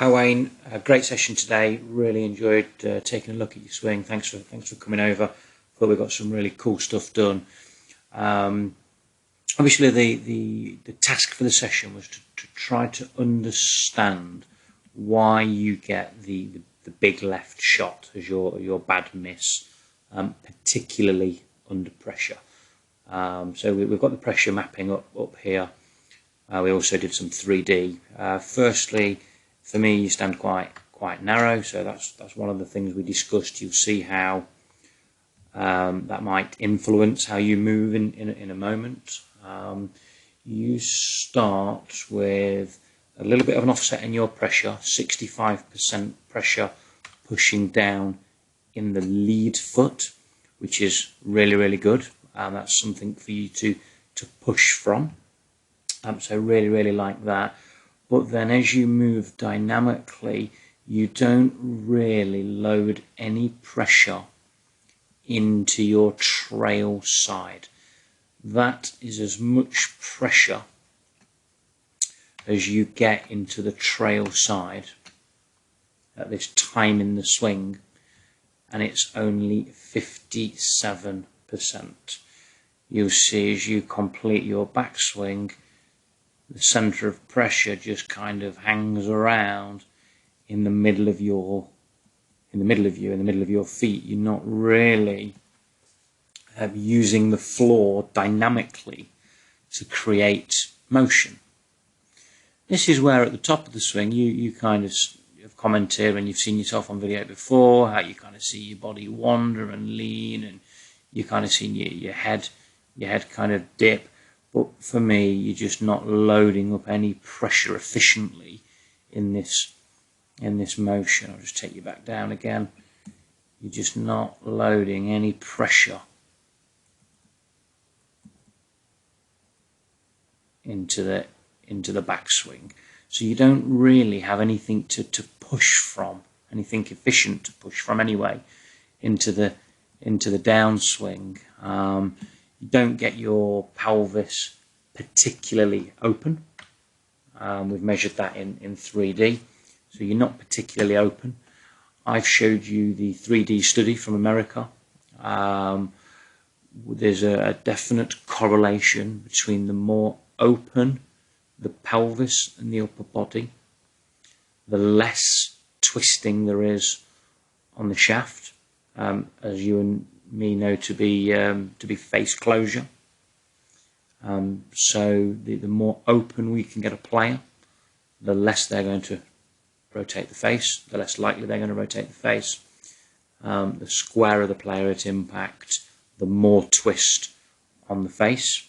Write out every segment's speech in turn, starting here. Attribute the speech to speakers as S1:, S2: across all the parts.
S1: Hi Wayne, great session today. Really enjoyed taking a look at your swing. Thanks for coming over. Thought we got some really cool stuff done. Obviously, the task for the session was to try to understand why you get the big left shot as your bad miss, particularly under pressure. So we've got the pressure mapping up here. We also did some 3D. Firstly, for me, you stand quite narrow, so that's one of the things we discussed. You'll see how that might influence how you move in a moment. You start with a little bit of an offset in your pressure, 65% pressure pushing down in the lead foot, which is really good. That's something for you to push from. So really like that. But then as you move dynamically, you don't really load any pressure into your trail side. That is as much pressure as you get into the trail side at this time in the swing, and it's only 57%. You'll see as you complete your backswing, the center of pressure just kind of hangs around in the middle of your feet. You're not really using the floor dynamically to create motion. This is where at the top of the swing you kind of have commented when you've seen yourself on video before, how you kind of see your body wander and lean, and you kind of see your head kind of dip. But for me, you're just not loading up any pressure efficiently in this motion. I'll just take you back down again. You're just not loading any pressure into the backswing. So you don't really have anything to push from, anything efficient to push from anyway, into the downswing. You don't get your pelvis particularly open. We've measured that in 3D, so you're not particularly open. I've showed you the 3D study from America. There's a definite correlation between the more open the pelvis and the upper body, the less twisting there is on the shaft, as you and me know to be face closure. So the more open we can get a player, the less they're going to rotate the face, the less likely they're going to rotate the face. The squarer the player at impact, the more twist on the face.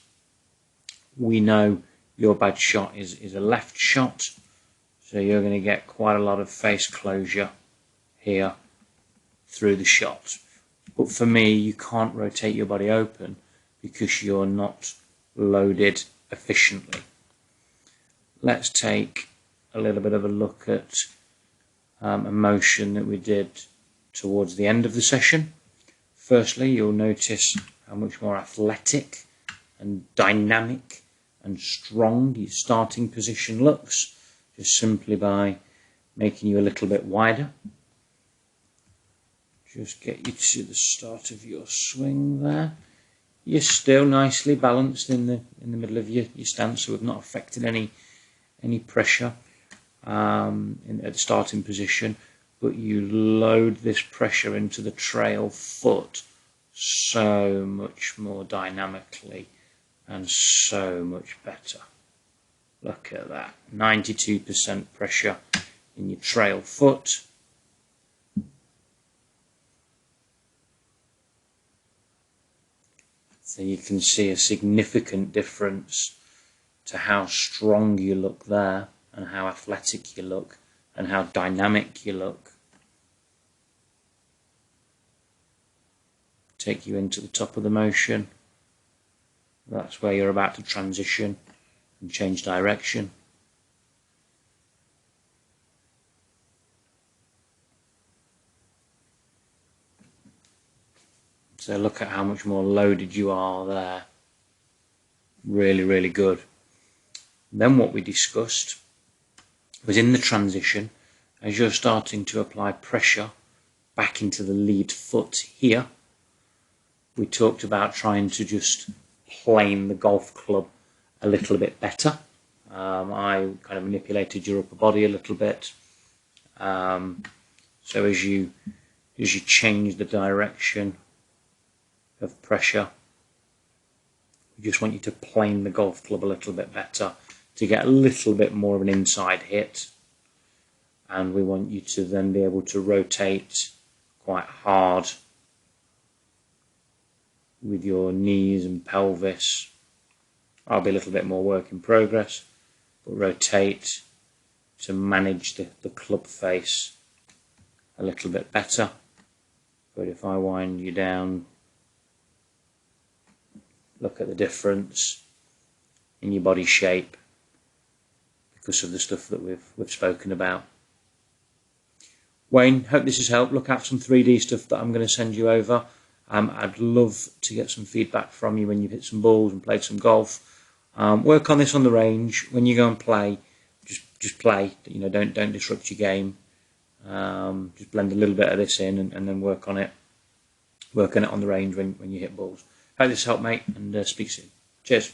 S1: We know your bad shot is a left shot, so you're going to get quite a lot of face closure here through the shot. But for me, you can't rotate your body open because you're not loaded efficiently. Let's take a little bit of a look at a motion that we did towards the end of the session. Firstly, you'll notice how much more athletic and dynamic and strong your starting position looks, just simply by making you a little bit wider. Just get you to the start of your swing there. You're still nicely balanced in the middle of your stance, so we've not affected any pressure at the starting position, but you load this pressure into the trail foot so much more dynamically and so much better. Look at that, 92% pressure in your trail foot. So you can see a significant difference to how strong you look there, and how athletic you look, and how dynamic you look. Take you into the top of the motion. That's where you're about to transition and change direction. So look at how much more loaded you are there. Really good. Then what we discussed was in the transition, as you're starting to apply pressure back into the lead foot here, we talked about trying to just plane the golf club a little bit better. I kind of manipulated your upper body a little bit. So as you change the direction of pressure, we just want you to plane the golf club a little bit better to get a little bit more of an inside hit. And we want you to then be able to rotate quite hard with your knees and pelvis. I'll be a little bit more work in progress, but rotate to manage the club face a little bit better. But if I wind you down, look at the difference in your body shape because of the stuff that we've spoken about. Wayne, hope this has helped. Look out for some 3D stuff that I'm going to send you over. I'd love to get some feedback from you when you've hit some balls and played some golf. Work on this on the range. When you go and play, just play. Don't disrupt your game. Just blend a little bit of this in and then work on it on the range when you hit balls. Hope this helped, mate, and speak soon. Cheers.